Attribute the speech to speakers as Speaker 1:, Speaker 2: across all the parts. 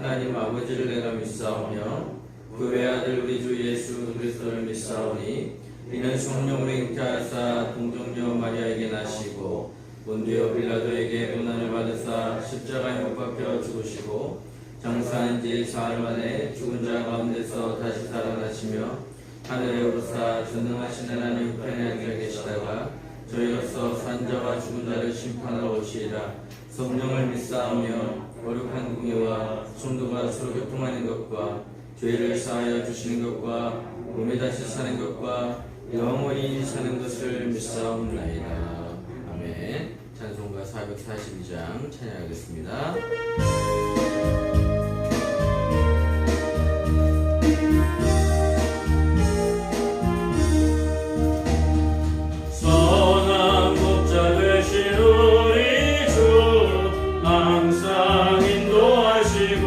Speaker 1: 하나님 아버지를 내가 믿사오며 그 외아들 우리 주 예수 그리스도를 믿사오니 이는 성령으로 잉태하사 동정녀 마리아에게 나시고 본디오 빌라도에게 고난을 받으사 십자가에 못 박혀 죽으시고 장사한 지 사흘 만에 죽은 자 가운데서 다시 살아나시며 하늘에 오르사 전능하신 하나님 우편에 앉아 계시다가 저희로서 산자와 죽은 자를 심판하러 오시리라. 성령을 믿사오며 거룩한 공예와 성도가 서로 교통하는 것과 죄를 사하여 주시는 것과 몸에 다시 사는 것과 영원히 사는 것을 믿사옵나이다. 아멘. 찬송가 442장 찬양하겠습니다.
Speaker 2: 선한 목자 되신 우리 주 항상 인도하시고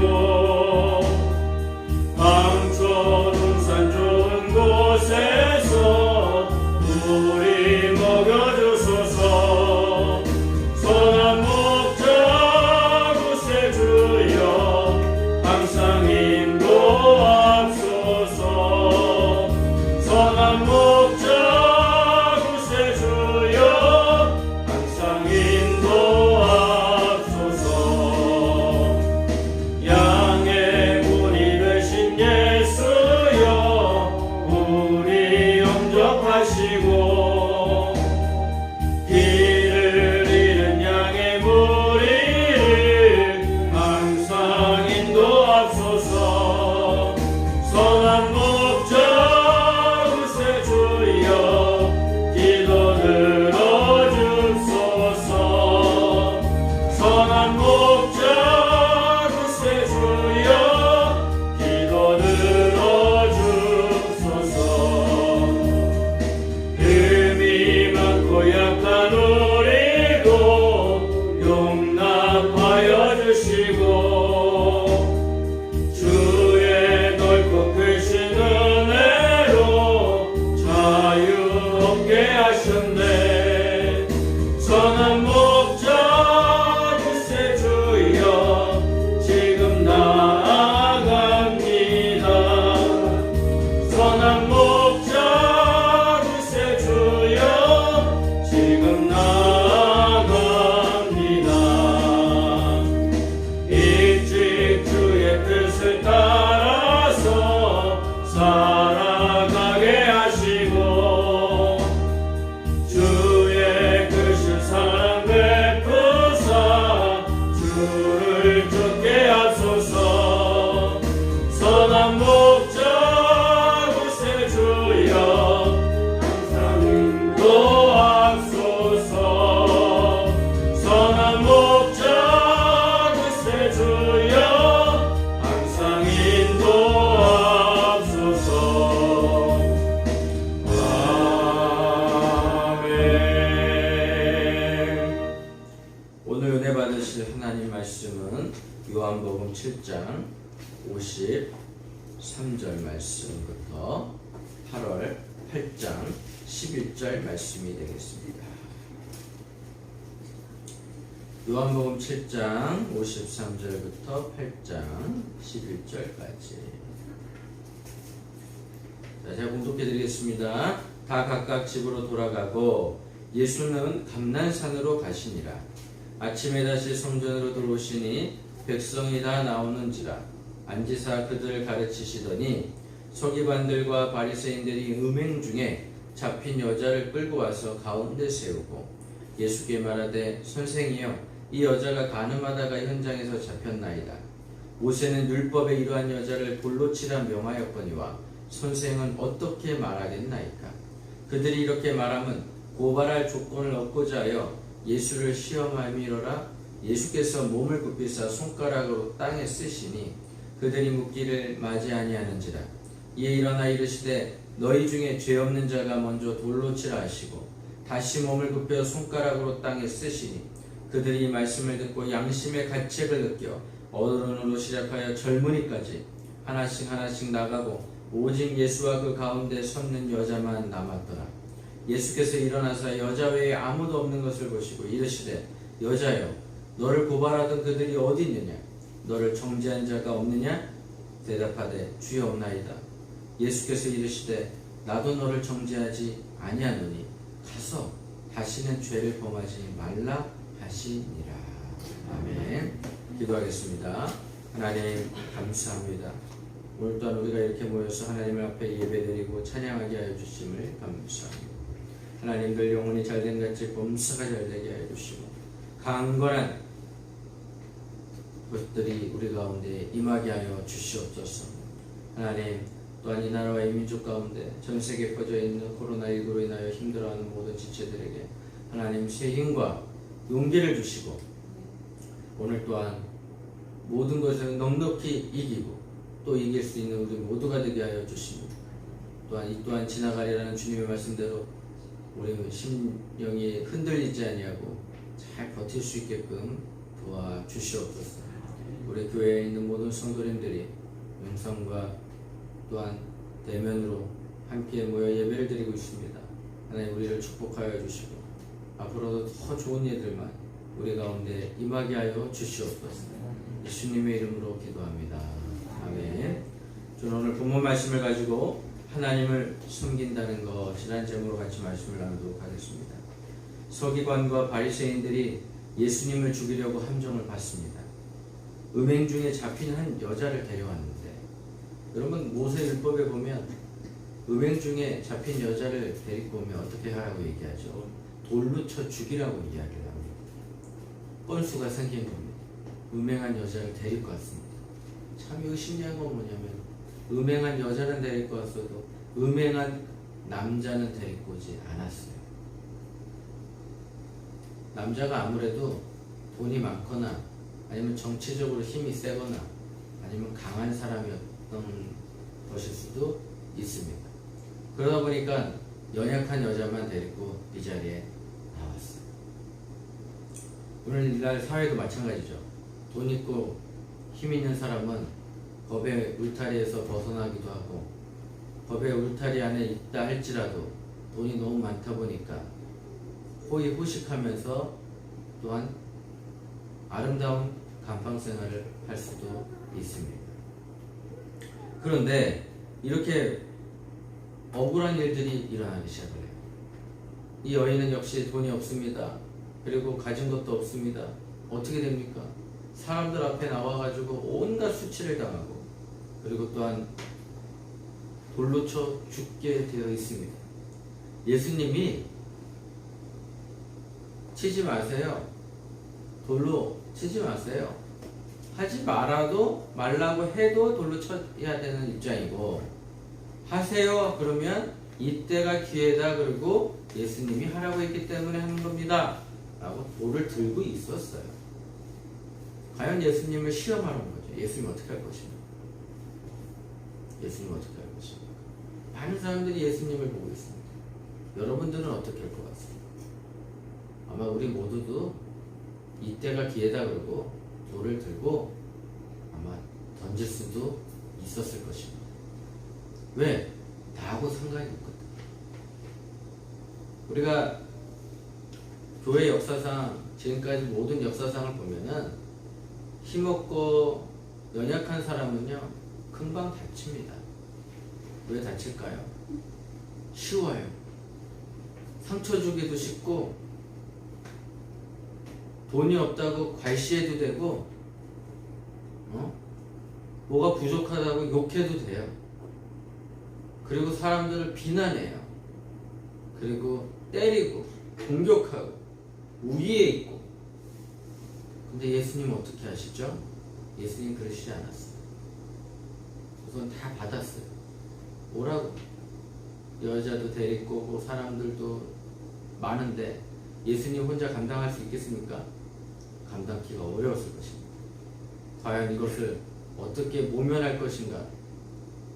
Speaker 2: 황초 동산 좋은 곳에서 우리 먹여주소서. 선한 목자 구세 주여 항상 인도하소서. 선한 목자 구세 주여 항상 인도하소서. 양의 문이 되신 예수여 우리 영접하시고 길을 잃은 양의 무리를 항상 인도하소서. 선한 목자 구세 주여 기도 들어주소서. 선한 목자 구세 주여 기도 들어주소서. 흠이 많고 약한 우리도 용납하여 주시고 주의 넓고 크신 은혜로 자유롭게 하셨네. 선한 목자 구세 주여 지금 나아갑니다. 선한 목자 구세 주여 지금 나아갑니다. 일찍 주의 뜻을 따라서 살아가게 하시고 주의 크신 사랑 베푸사 주를 쫓게 하소서. 선한 목자 구세 주여 항상 인도하소서. 선한 목자 구세 주여 항상 인도하소서. 아멘.
Speaker 1: 오늘 은혜 받으실 하나님 말씀은 요한복음 7장 53절 말씀부터 8월 8장 11절 말씀이 되겠습니다. 요한복음 7장 53절부터 8장 11절까지. 제가 공독해 드리겠습니다. 다 각각 집으로 돌아가고 예수는 감난산으로 가시니라. 아침에 다시 성전으로 들어오시니 백성이 다 나오는지라. 앉으사 그들을 가르치시더니 서기관들과 바리새인들이 음행 중에 잡힌 여자를 끌고 와서 가운데 세우고 예수께 말하되 선생이여 이 여자가 간음하다가 현장에서 잡혔나이다. 모세는 율법에 이러한 여자를 볼로 치라 명하였거니와 선생은 어떻게 말하겠나이까. 그들이 이렇게 말함은 고발할 조건을 얻고자 하여 예수를 시험함이로라. 예수께서 몸을 굽히사 손가락으로 땅에 쓰시니 그들이 묻기를 맞이 아니하는지라. 이에 일어나 이르시되 너희 중에 죄 없는 자가 먼저 돌로 치라 하시고 다시 몸을 굽혀 손가락으로 땅에 쓰시니 그들이 이 말씀을 듣고 양심의 가책을 느껴 어른으로 시작하여 젊은이까지 하나씩 하나씩 나가고 오직 예수와 그 가운데 섰는 여자만 남았더라. 예수께서 일어나서 여자 외에 아무도 없는 것을 보시고 이르시되 여자여 너를 고발하던 그들이 어디 있느냐. 너를 정죄한 자가 없느냐? 대답하되 주여 없나이다. 예수께서 이르시되 나도 너를 정죄하지 아니하노니 가서 다시는 죄를 범하지 말라 하시니라. 아멘. 기도하겠습니다. 하나님 감사합니다. 오늘 또한 우리가 이렇게 모여서 하나님 앞에 예배드리고 찬양하게 하여 주심을 감사합니다. 하나님들 영혼이 잘된 같이 범사가 잘되게 하여 주시고 강건한 것들이 우리 가운데 임하게 하여 주시옵소서. 하나님 또한 이 나라와 이 민족 가운데 전 세계에 퍼져 있는 코로나19로 인하여 힘들어하는 모든 지체들에게 하나님 새 힘과 용기를 주시고 오늘 또한 모든 것을 넉넉히 이기고 또 이길 수 있는 우리 모두가 되게 하여 주시고 또한 이 또한 지나가리라는 주님의 말씀대로 우리 심령이 흔들리지 아니하고 잘 버틸 수 있게끔 도와주시옵소서. 우리 교회에 있는 모든 성도님들이 영상과 또한 대면으로 함께 모여 예배를 드리고 있습니다. 하나님 우리를 축복하여 주시고 앞으로도 더 좋은 일들만 우리 가운데 임하게 하여 주시옵소서. 예수님의 이름으로 기도합니다. 아멘. 저는 오늘 본문 말씀을 가지고 하나님을 숨긴다는 것이라는 제목으로 같이 말씀을 나누도록 하겠습니다. 서기관과 바리새인들이 예수님을 죽이려고 함정을 받습니다. 음행 중에 잡힌 한 여자를 데려왔는데 여러분 모세율법에 보면 음행 중에 잡힌 여자를 데리고 오면 어떻게 하라고 얘기하죠? 돌로 쳐 죽이라고 이야기를 합니다. 건수가 생긴 겁니다. 음행한 여자를 데리고 왔습니다. 참 이거 신기한 건 뭐냐면 음행한 여자는 데리고 왔어도 음행한 남자는 데리고 오지 않았어요. 남자가 아무래도 돈이 많거나 아니면 정치적으로 힘이 세거나 아니면 강한 사람이었던 것일 수도 있습니다. 그러다 보니까 연약한 여자만 데리고 이 자리에 나왔어요. 오늘날 사회도 마찬가지죠. 돈 있고 힘 있는 사람은 법의 울타리에서 벗어나기도 하고 법의 울타리 안에 있다 할지라도 돈이 너무 많다 보니까 호의호식하면서 또한 아름다운 간방 생활을 할 수도 있습니다. 그런데 이렇게 억울한 일들이 일어나기 시작을 해요. 이 여인은 역시 돈이 없습니다. 그리고 가진 것도 없습니다. 어떻게 됩니까? 사람들 앞에 나와가지고 온갖 수치를 당하고 그리고 또한 돌로 쳐 죽게 되어 있습니다. 예수님이 치지 마세요. 돌로 치지 마세요. 하지 말라고 해도 돌로 쳐야 되는 입장이고 하세요 그러면 이때가 기회다 그리고 예수님이 하라고 했기 때문에 하는 겁니다 라고 돌을 들고 있었어요. 과연 예수님을 시험하는 거죠. 예수님 어떻게 할 것입니까? 예수님 어떻게 할 것입니까? 많은 사람들이 예수님을 보고 있습니다. 여러분들은 어떻게 할 것 같습니까? 아마 우리 모두도 이때가 기회다 그러고 돌을 들고 아마 던질 수도 있었을 것입니다. 왜? 나하고 상관이 없거든. 우리가 교회 역사상 지금까지 모든 역사상을 보면은 힘없고 연약한 사람은요 금방 다칩니다. 왜 다칠까요? 쉬워요. 상처 주기도 쉽고 돈이 없다고 괄시해도 되고 뭐가 부족하다고 욕해도 돼요. 그리고 사람들을 비난해요. 그리고 때리고 공격하고 우위에 있고. 근데 예수님은 어떻게 하시죠? 예수님 그러시지 않았어요. 우선 다 받았어요. 뭐라고? 여자도 데리고 오고 사람들도 많은데 예수님 혼자 감당할 수 있겠습니까? 감당하기가 어려웠을 것입니다. 과연 이것을 어떻게 모면할 것인가?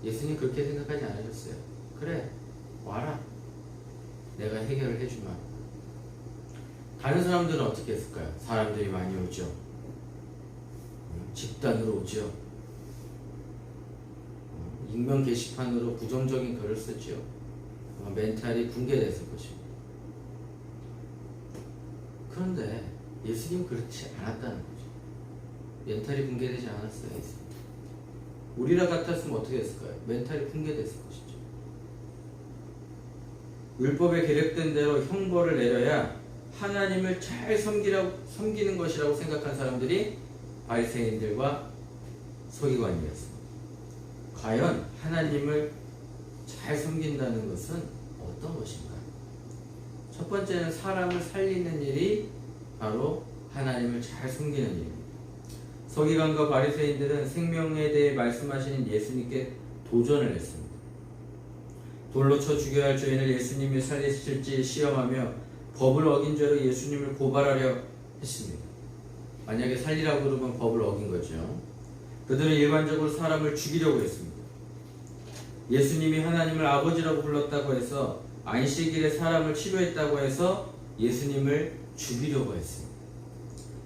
Speaker 1: 예수님 그렇게 생각하지 않으셨어요. 그래, 와라. 내가 해결을 해주마. 다른 사람들은 어떻게 했을까요? 사람들이 많이 오죠. 집단으로 오죠. 익명 게시판으로 부정적인 글을 쓰죠. 멘탈이 붕괴됐을 것입니다. 그런데 예수님 그렇지 않았다는 거죠. 멘탈이 붕괴되지 않았어요. 우리라 같았으면 어떻게 했을까요? 멘탈이 붕괴됐을 것이죠. 율법에 계획된 대로 형벌을 내려야 하나님을 잘 섬기는 것이라고 생각한 사람들이 바리새인들과 서기관이었습니다. 과연 하나님을 잘 섬긴다는 것은 어떤 것인가? 첫 번째는 사람을 살리는 일이 바로 하나님을 잘 섬기는 일입니다. 서기관과 바리새인들은 생명에 대해 말씀하시는 예수님께 도전을 했습니다. 돌로 쳐 죽여야 할 죄인을 예수님이 살리실지 시험하며 법을 어긴 죄로 예수님을 고발하려 했습니다. 만약에 살리라고 그러면 법을 어긴 거죠. 그들은 일반적으로 사람을 죽이려고 했습니다. 예수님이 하나님을 아버지라고 불렀다고 해서 안식일에 사람을 치료했다고 해서 예수님을 죽이려고 했습니다.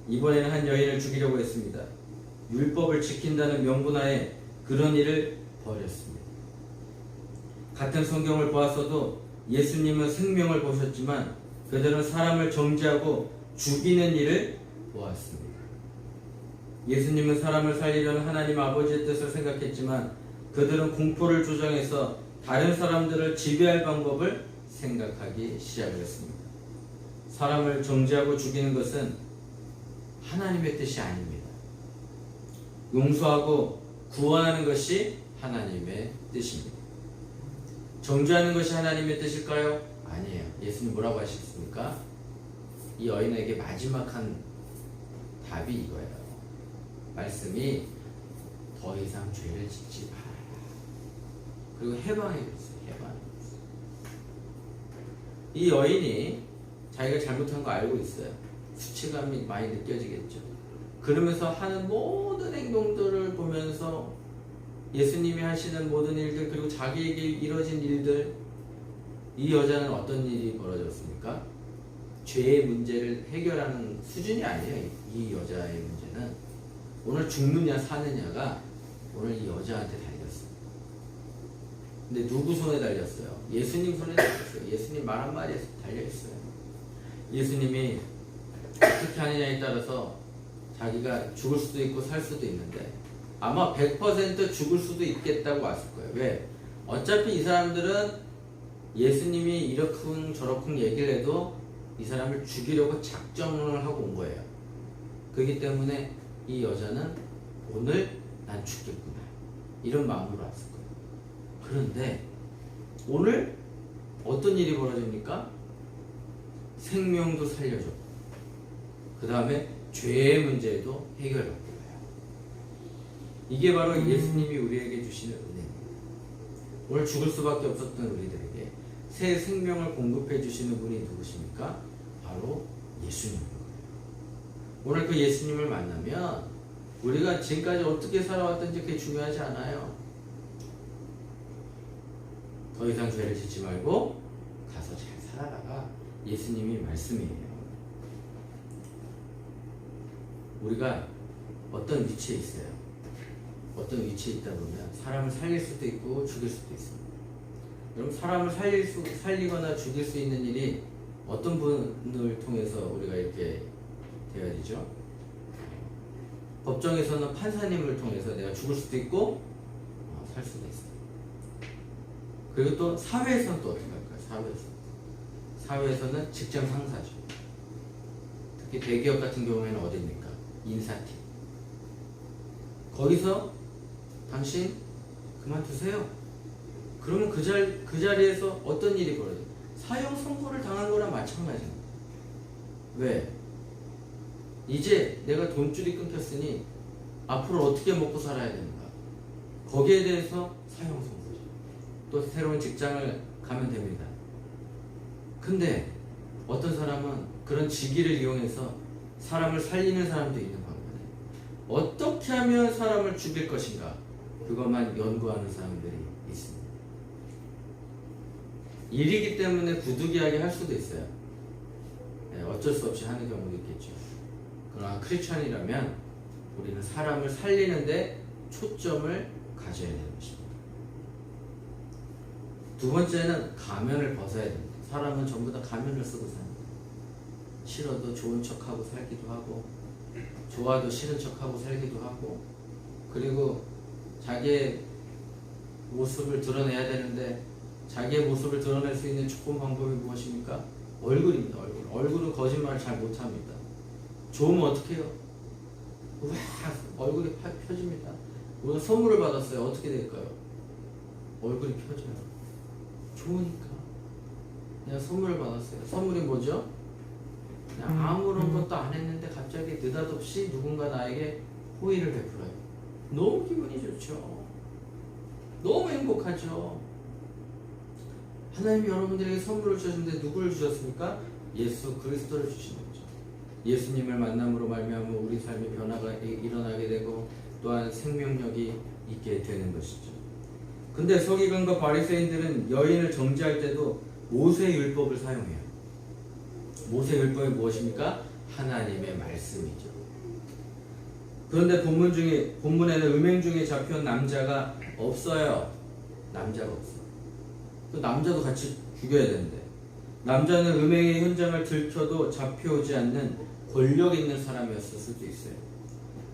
Speaker 1: 이번에는 한 여인을 죽이려고 했습니다. 율법을 지킨다는 명분하에 그런 일을 벌였습니다. 같은 성경을 보았어도 예수님은 생명을 보셨지만 그들은 사람을 정죄하고 죽이는 일을 보았습니다. 예수님은 사람을 살리려는 하나님 아버지의 뜻을 생각했지만 그들은 공포를 조장해서 다른 사람들을 지배할 방법을 생각하기 시작했습니다. 사람을 정죄하고 죽이는 것은 하나님의 뜻이 아닙니다. 용서하고 구원하는 것이 하나님의 뜻입니다. 정죄하는 것이 하나님의 뜻일까요? 아니에요. 예수님 뭐라고 하셨습니까? 이 여인에게 마지막 한 답이 이거예요. 말씀이 더 이상 죄를 짓지 말아라. 그리고 해방해 줬어요. 해방해 줬어요. 이 여인이 자기가 잘못한 거 알고 있어요. 수치감이 많이 느껴지겠죠. 그러면서 하는 모든 행동들을 보면서 예수님이 하시는 모든 일들 그리고 자기에게 이뤄진 일들, 이 여자는 어떤 일이 벌어졌습니까? 죄의 문제를 해결하는 수준이 아니에요. 이 여자의 문제는 오늘 죽느냐 사느냐가 오늘 이 여자한테 달렸어요. 근데 누구 손에 달렸어요? 예수님 손에 달렸어요. 예수님 말 한마디에 달려있어요. 예수님이 어떻게 하느냐에 따라서 자기가 죽을 수도 있고 살 수도 있는데 아마 100% 죽을 수도 있겠다고 왔을 거예요. 왜? 어차피 이 사람들은 예수님이 이러쿵 저러쿵 얘기를 해도 이 사람을 죽이려고 작정을 하고 온 거예요. 그렇기 때문에 이 여자는 오늘 난 죽겠구나 이런 마음으로 왔을 거예요. 그런데 오늘 어떤 일이 벌어집니까? 생명도 살려줬고 그 다음에 죄의 문제도 해결받고 가요. 이게 바로 예수님이 우리에게 주시는 은혜입니다. 오늘 죽을 수밖에 없었던 우리들에게 새 생명을 공급해 주시는 분이 누구십니까? 바로 예수님입니다. 오늘 그 예수님을 만나면 우리가 지금까지 어떻게 살아왔든지 그게 중요하지 않아요. 더 이상 죄를 짓지 말고 가서 잘 살아라가 예수님이 말씀이에요. 우리가 어떤 위치에 있어요? 어떤 위치에 있다 보면 사람을 살릴 수도 있고 죽일 수도 있습니다. 그럼 사람을 살리거나 죽일 수 있는 일이 어떤 분을 통해서 우리가 이렇게 되어야 되죠? 법정에서는 판사님을 통해서 내가 죽을 수도 있고 살 수도 있어요. 그리고 또 사회에서는 또 어떻게 할까요? 사회에서는 직장 상사죠. 특히 대기업 같은 경우에는 어디입니까? 인사팀. 거기서 당신 그만두세요. 그러면 그 자리에서 어떤 일이 벌어져요? 사형 선고를 당한 거랑 마찬가지입니다. 왜? 이제 내가 돈줄이 끊겼으니 앞으로 어떻게 먹고 살아야 되는가? 거기에 대해서 사형 선고죠. 또 새로운 직장을 가면 됩니다. 근데 어떤 사람은 그런 직위를 이용해서 사람을 살리는 사람도 있는 반면에 어떻게 하면 사람을 죽일 것인가 그것만 연구하는 사람들이 있습니다. 일이기 때문에 부득이하게 할 수도 있어요. 네, 어쩔 수 없이 하는 경우도 있겠죠. 그러나 크리스천이라면 우리는 사람을 살리는데 초점을 가져야 되는 것입니다. 두 번째는 가면을 벗어야 됩니다. 사람은 전부 다 가면을 쓰고 삽니다. 싫어도 좋은 척하고 살기도 하고 좋아도 싫은 척하고 살기도 하고, 그리고 자기의 모습을 드러내야 되는데 자기의 모습을 드러낼 수 있는 좋은 방법이 무엇입니까? 얼굴입니다. 얼굴은 거짓말을 잘 못합니다. 좋으면 어떻게 해요? 와, 얼굴이 펴집니다. 오늘 선물을 받았어요. 어떻게 될까요? 얼굴이 펴져요. 좋으니까. 그냥 선물을 받았어요. 선물이 뭐죠? 그냥 아무런 것도 안 했는데 갑자기 느닷없이 누군가 나에게 호의를 베풀어요. 너무 기분이 좋죠. 너무 행복하죠. 하나님이 여러분들에게 선물을 주셨는데 누구를 주셨습니까? 예수 그리스도를 주신 거죠. 예수님을 만남으로 말미암아 우리 삶의 변화가 일어나게 되고 또한 생명력이 있게 되는 것이죠. 근데 서기관과 바리새인들은 여인을 정죄할 때도 모세의 율법을 사용해요. 모세의 율법이 무엇입니까? 하나님의 말씀이죠. 그런데 본문에는 음행 중에 잡혀온 남자가 없어요. 남자가 없어. 또 남자도 같이 죽여야 되는데, 남자는 음행의 현장을 들켜도 잡혀오지 않는 권력 있는 사람이었을 수도 있어요.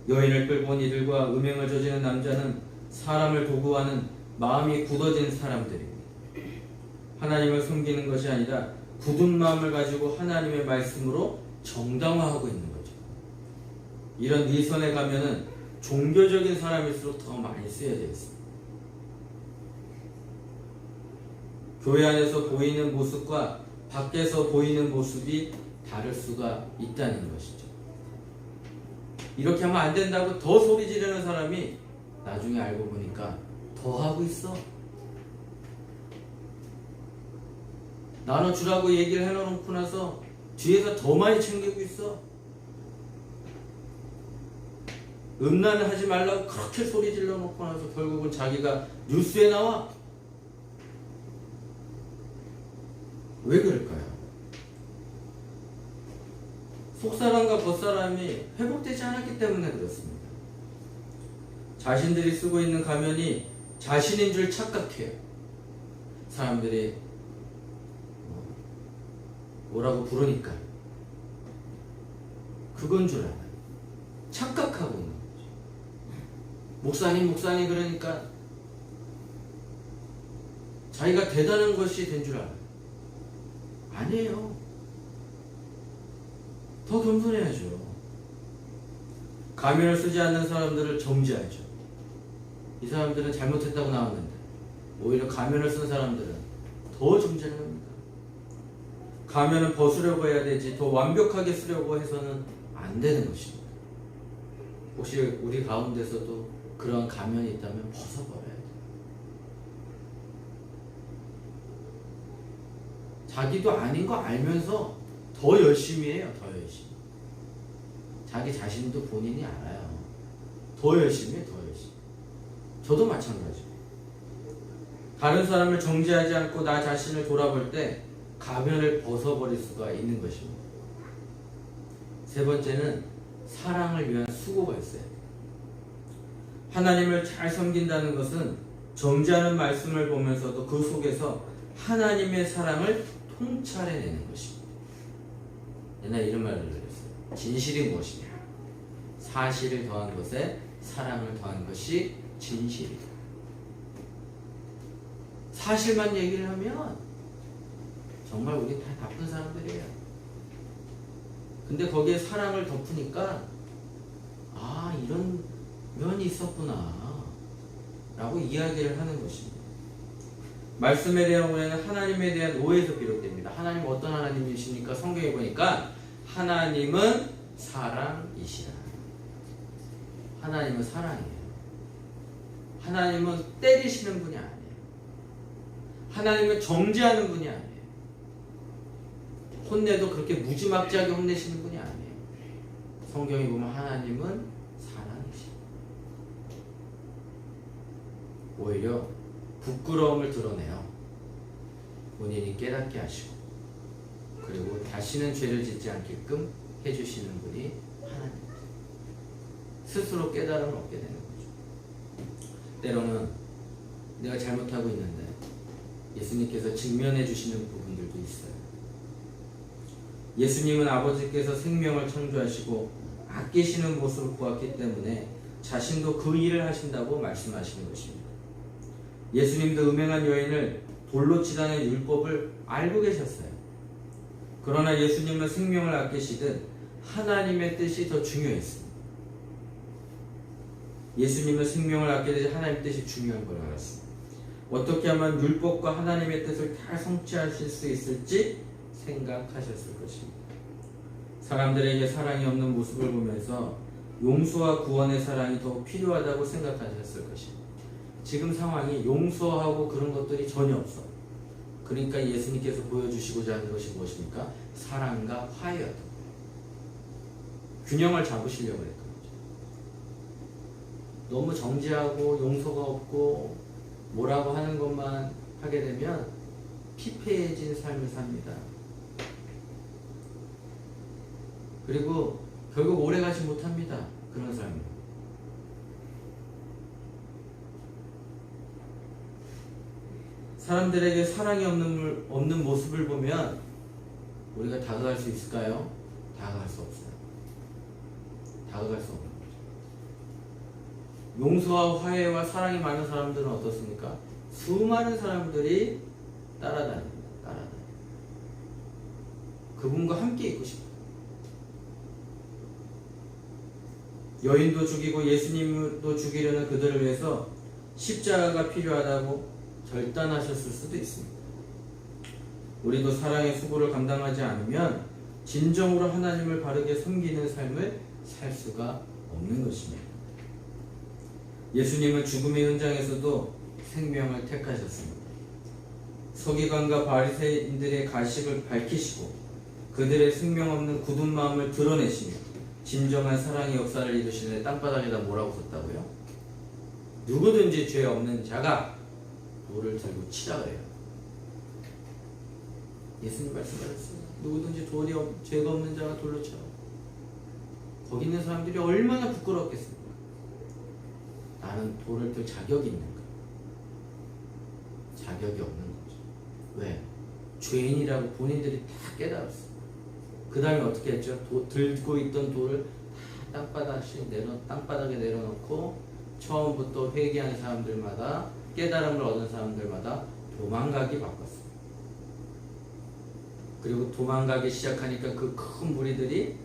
Speaker 1: 여인을 끌고 온 이들과 음행을 저지른 남자는 사람을 도구하는 마음이 굳어진 사람들입니다. 하나님을 섬기는 것이 아니라 굳은 마음을 가지고 하나님의 말씀으로 정당화하고 있는 거죠. 이런 위선에 가면은 종교적인 사람일수록 더 많이 쓰여져 있습니다. 교회 안에서 보이는 모습과 밖에서 보이는 모습이 다를 수가 있다는 것이죠. 이렇게 하면 안 된다고 더 소리 지르는 사람이 나중에 알고 보니까 더 하고 있어. 나눠주라고 얘기를 해놓고 나서 뒤에서 더 많이 챙기고 있어. 음란을 하지 말라고 그렇게 소리 질러 놓고 나서 결국은 자기가 뉴스에 나와. 왜 그럴까요? 속사람과 겉사람이 회복되지 않았기 때문에 그렇습니다. 자신들이 쓰고 있는 가면이 자신인 줄 착각해요. 사람들이 뭐라고 부르니까 그건 줄 알아요. 착각하고 있는 거죠. 목사님 그러니까 자기가 대단한 것이 된 줄 알아요. 아니에요. 더 겸손해야죠. 가면을 쓰지 않는 사람들을 정죄하죠. 이 사람들은 잘못했다고 나왔는데 오히려 가면을 쓴 사람들은 더 정죄를 합니다. 가면은 벗으려고 해야 되지 더 완벽하게 쓰려고 해서는 안 되는 것입니다. 혹시 우리 가운데서도 그런 가면이 있다면 벗어버려야 돼요. 자기도 아닌 거 알면서 더 열심히 해요. 더 열심히. 자기 자신도 본인이 알아요. 더 열심히 해. 더 열심히. 저도 마찬가지예요. 다른 사람을 정죄하지 않고 나 자신을 돌아볼 때 가면을 벗어버릴 수가 있는 것입니다. 세 번째는 사랑을 위한 수고가 있어요. 하나님을 잘 섬긴다는 것은 정죄하는 말씀을 보면서도 그 속에서 하나님의 사랑을 통찰해내는 것입니다. 옛날에 이런 말을 들었어요. 진실이 무엇이냐? 사실을 더한 것에 사랑을 더한 것이 진실이다. 사실만 얘기를 하면 정말 우리 다 나쁜 사람들이에요. 근데 거기에 사랑을 덮으니까 아 이런 면이 있었구나 라고 이야기를 하는 것입니다. 말씀에 대한 오해는 하나님에 대한 오해에서 비롯됩니다. 하나님은 어떤 하나님이십니까? 성경에 보니까 하나님은 사랑이시라. 하나님은 사랑이에요. 하나님은 때리시는 분이 아니에요. 하나님은 정죄하는 분이 아니에요. 혼내도 그렇게 무지막지하게 혼내시는 분이 아니에요. 성경에 보면 하나님은 사랑이시죠. 오히려 부끄러움을 드러내요. 본인이 깨닫게 하시고 그리고 다시는 죄를 짓지 않게끔 해주시는 분이 하나님입니다. 스스로 깨달음을 얻게 되는 거죠. 때로는 내가 잘못하고 있는데 예수님께서 직면해 주시는 부분들도 있어요. 예수님은 아버지께서 생명을 창조하시고 아끼시는 모습을 보았기 때문에 자신도 그 일을 하신다고 말씀하시는 것입니다. 예수님도 음행한 여인을 돌로 치라는 율법을 알고 계셨어요. 그러나 예수님은 생명을 아끼시듯 하나님의 뜻이 더 중요했습니다. 예수님은 생명을 아끼듯 하나님의 뜻이 중요한 걸 알았습니다. 어떻게 하면 율법과 하나님의 뜻을 다 성취하실 수 있을지 생각하셨을 것입니다. 사람들에게 사랑이 없는 모습을 보면서 용서와 구원의 사랑이 더 필요하다고 생각하셨을 것입니다. 지금 상황이 용서하고 그런 것들이 전혀 없어. 그러니까 예수님께서 보여주시고자 하는 것이 무엇입니까? 사랑과 화해였던 거예요. 균형을 잡으시려고 했던 거죠. 너무 정지하고 용서가 없고 뭐라고 하는 것만 하게 되면 피폐해진 삶을 삽니다. 그리고 결국 오래가지 못합니다. 그런 삶은. 사람들에게 사랑이 없는 모습을 보면 우리가 다가갈 수 있을까요? 다가갈 수 없어요. 다가갈 수 없는 거죠. 용서와 화해와 사랑이 많은 사람들은 어떻습니까? 수많은 사람들이 따라다닙니다. 그분과 함께 있고 싶어요. 여인도 죽이고 예수님도 죽이려는 그들을 위해서 십자가가 필요하다고 결단하셨을 수도 있습니다. 우리도 사랑의 수고를 감당하지 않으면 진정으로 하나님을 바르게 섬기는 삶을 살 수가 없는 것입니다. 예수님은 죽음의 현장에서도 생명을 택하셨습니다. 서기관과 바리새인들의 가식을 밝히시고 그들의 생명 없는 굳은 마음을 드러내시며 진정한 사랑의 역사를 이루시는 땅바닥에다 뭐라고 썼다고요? 누구든지 죄 없는 자가 돌을 들고 치라 그래요. 예수님 말씀하셨어요. 누구든지 죄가 없는 자가 돌로 쳐. 거기 있는 사람들이 얼마나 부끄럽겠습니까? 나는 돌을 들 자격이 있는가? 자격이 없는 거죠. 왜? 죄인이라고 본인들이 다 깨달았어요. 그 다음에 어떻게 했죠? 들고 있던 돌을 다 땅바닥에 내려놓고 처음부터 회개한 사람들마다 깨달음을 얻은 사람들마다 도망가기 바빴어요. 그리고 도망가기 시작하니까 그 큰 무리들이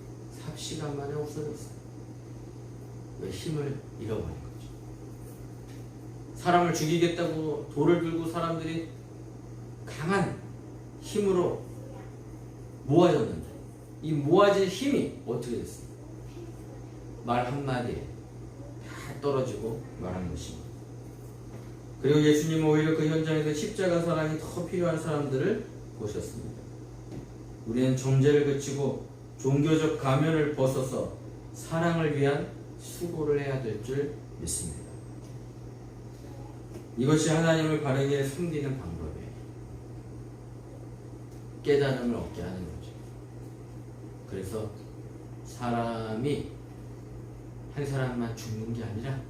Speaker 1: 삽시간 만에 없어졌어요. 왜? 힘을 잃어버린 거죠. 사람을 죽이겠다고 돌을 들고 사람들이 강한 힘으로 모아졌는데 이 모아진 힘이 어떻게 됐습니까? 말 한마디에 다 떨어지고 말한 것입니다. 그리고 예수님은 오히려 그 현장에서 십자가 사랑이 더 필요한 사람들을 보셨습니다. 우리는 정죄를 그치고 종교적 가면을 벗어서 사랑을 위한 수고를 해야 될 줄 믿습니다. 이것이 하나님을 바르게 섬기는 방법이에요. 깨달음을 얻게 하는 거죠. 그래서 사람이 한 사람만 죽는 게 아니라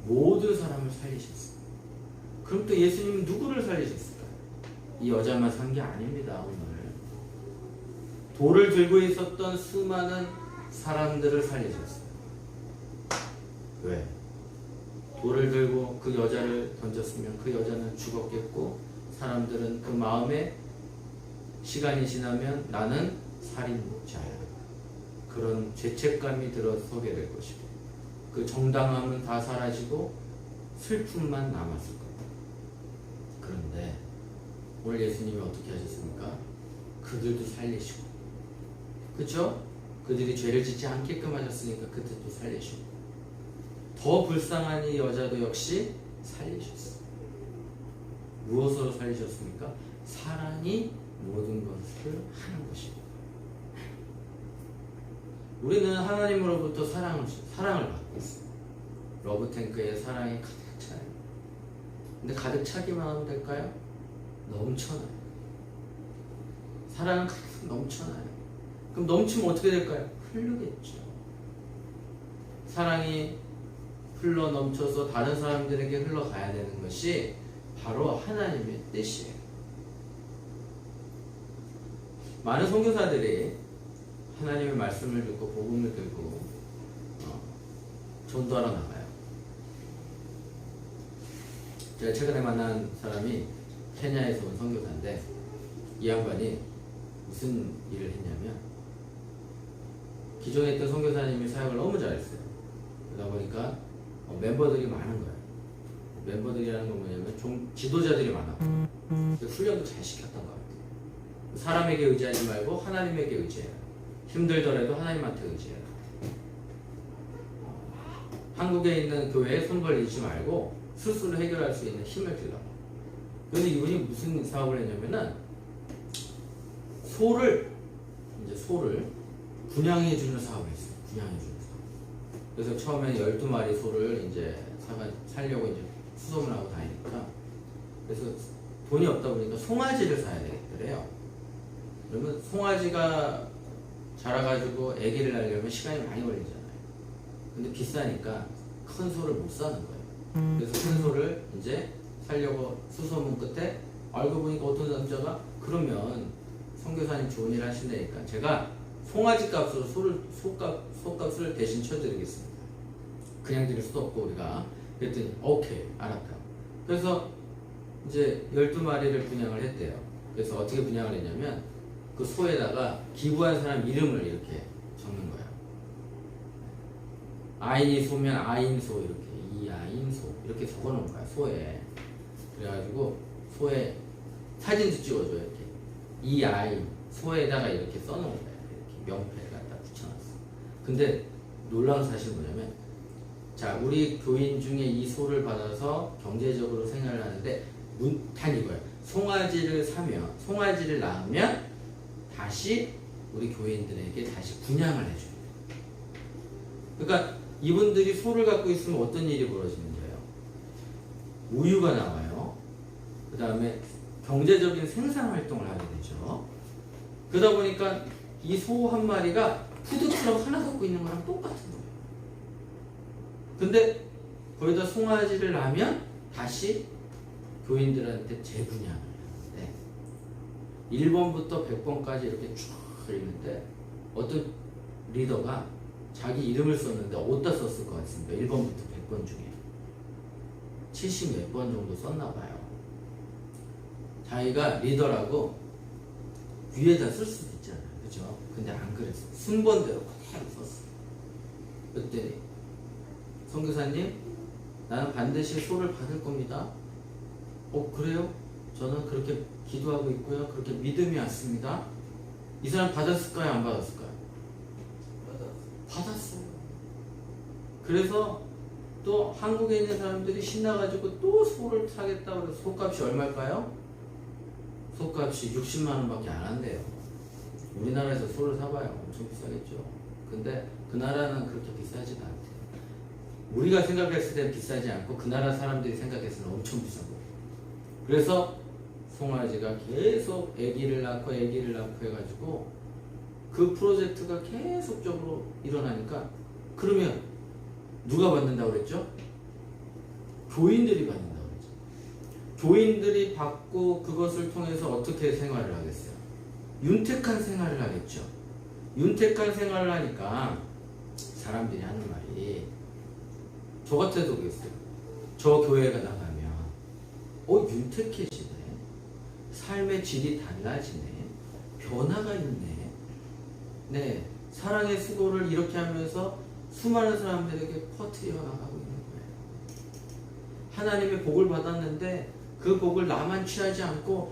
Speaker 1: 모든 사람을 살리셨어요. 그럼 또 예수님은 누구를 살리셨을까요? 이 여자만 산 게 아닙니다. 오늘 돌을 들고 있었던 수많은 사람들을 살리셨어요. 왜? 돌을 들고 그 여자를 던졌으면 그 여자는 죽었겠고 사람들은 그 마음에 시간이 지나면 나는 살인자야. 그런 죄책감이 들어서게 될 것이고 그 정당함은 다 사라지고 슬픔만 남았을 겁니다. 그런데 오늘 예수님이 어떻게 하셨습니까? 그들도 살리시고 그렇죠? 그들이 죄를 짓지 않게끔 하셨으니까 그들도 살리시고 더 불쌍한 이 여자도 역시 살리셨어요. 무엇으로 살리셨습니까? 사랑이 모든 것을 하는 것입니다. 우리는 하나님으로부터 사랑을 받고 있습니다. 러브탱크에 사랑이 가득 차요. 근데 가득 차기만 하면 될까요? 넘쳐나요. 사랑은 가득 넘쳐나요. 그럼 넘치면 어떻게 될까요? 흐르겠죠. 사랑이 흘러 넘쳐서 다른 사람들에게 흘러가야 되는 것이 바로 하나님의 뜻이에요. 많은 선교사들이 하나님의 말씀을 듣고 복음을 들고 전도하러 나가요. 제가 최근에 만난 사람이 케냐에서 온 선교사인데 이 양반이 무슨 일을 했냐면 기존에 있던 선교사님이 사역을 너무 잘했어요. 그러다 보니까 멤버들이 많은 거예요. 멤버들이라는 건 뭐냐면 좀 지도자들이 많아. 훈련도 잘 시켰던 것 같아요. 사람에게 의지하지 말고 하나님에게 의지해요. 힘들더라도 하나님한테 의지해요. 한국에 있는 교회에 손 벌리지 말고 스스로 해결할 수 있는 힘을 길러. 그런데 이분이 무슨 사업을 했냐면은 소를 분양해주는 사업을 했어요. 분양해주는 사업. 그래서 처음에 12마리 소를 이제 살려고 이제 수소문 하고 다니니까 그래서 돈이 없다 보니까 송아지를 사야 되겠더래요. 그러면 송아지가 자라가지고 아기를 낳으려면 시간이 많이 걸리잖아요. 근데 비싸니까 큰 소를 못 사는 거예요. 그래서 큰 소를 이제 살려고 수소문 끝에 알고 보니까 어떤 남자가 그러면 선교사님 좋은 일 하신다니까 제가 송아지 값으로 소값을 대신 쳐드리겠습니다. 그냥 드릴 수도 없고 우리가 그랬더니 오케이 알았다. 그래서 이제 12마리를 분양을 했대요. 그래서 어떻게 분양을 했냐면 그 소에다가 기부한 사람 이름을 이렇게 적는 거야. 아인이 소면 아인소 이렇게 이아인소 이렇게 적어놓은 거야 소에. 그래가지고 소에 사진도 찍어줘요. 이렇게 이아인 소에다가 이렇게 써놓은 거야. 이렇게 명패를 갖다 붙여놨어. 근데 놀라운 사실은 뭐냐면 자 우리 교인 중에 이 소를 받아서 경제적으로 생활을 하는데 단 이거야. 송아지를 낳으면 다시 우리 교인들에게 다시 분양을 해줘요. 그러니까 이분들이 소를 갖고 있으면 어떤 일이 벌어지는 거예요? 우유가 나와요. 그 다음에 경제적인 생산 활동을 하게 되죠. 그러다 보니까 이 소 한 마리가 푸드트럭 하나 갖고 있는 거랑 똑같은 거예요. 근데 거기다 송아지를 낳으면 다시 교인들한테 재분양을 하는데 1번부터 100번까지 이렇게 쭉 있는데 어떤 리더가 자기 이름을 썼는데 어디다 썼을 것 같습니다. 1번부터 100번 중에 70 몇 번 정도 썼나 봐요. 자기가 리더라고 위에다 쓸 수도 있잖아요. 그죠? 근데 안 그랬어. 순번대로 그대로 썼어. 그랬더니 선교사님 나는 반드시 소를 받을 겁니다. 그래요? 저는 그렇게 기도하고 있고요. 그렇게 믿음이 왔습니다. 이 사람 받았을까요? 안 받았을까요? 받았어요. 그래서 또 한국에 있는 사람들이 신나가지고 또 소를 사겠다고 해서 소값이 얼마일까요? 소값이 60만 원밖에 안 한대요. 우리나라에서 소를 사봐요. 엄청 비싸겠죠. 근데 그 나라는 그렇게 비싸지가 않대요. 우리가 생각했을 때 비싸지 않고 그 나라 사람들이 생각했을 때는 엄청 비싼 거예요. 그래서 송아지가 계속 아기를 낳고 해가지고 그 프로젝트가 계속적으로 일어나니까 그러면 누가 받는다고 그랬죠? 교인들이 받는다고 그랬죠. 교인들이 받고 그것을 통해서 어떻게 생활을 하겠어요? 윤택한 생활을 하겠죠. 윤택한 생활을 하니까 사람들이 하는 말이 저 같아도 그랬어요. 저 교회가 나가면 윤택해지네. 삶의 질이 달라지네. 변화가 있네. 네, 사랑의 수고를 이렇게 하면서 수많은 사람들에게 퍼뜨려 나가고 있는 거예요. 하나님의 복을 받았는데 그 복을 나만 취하지 않고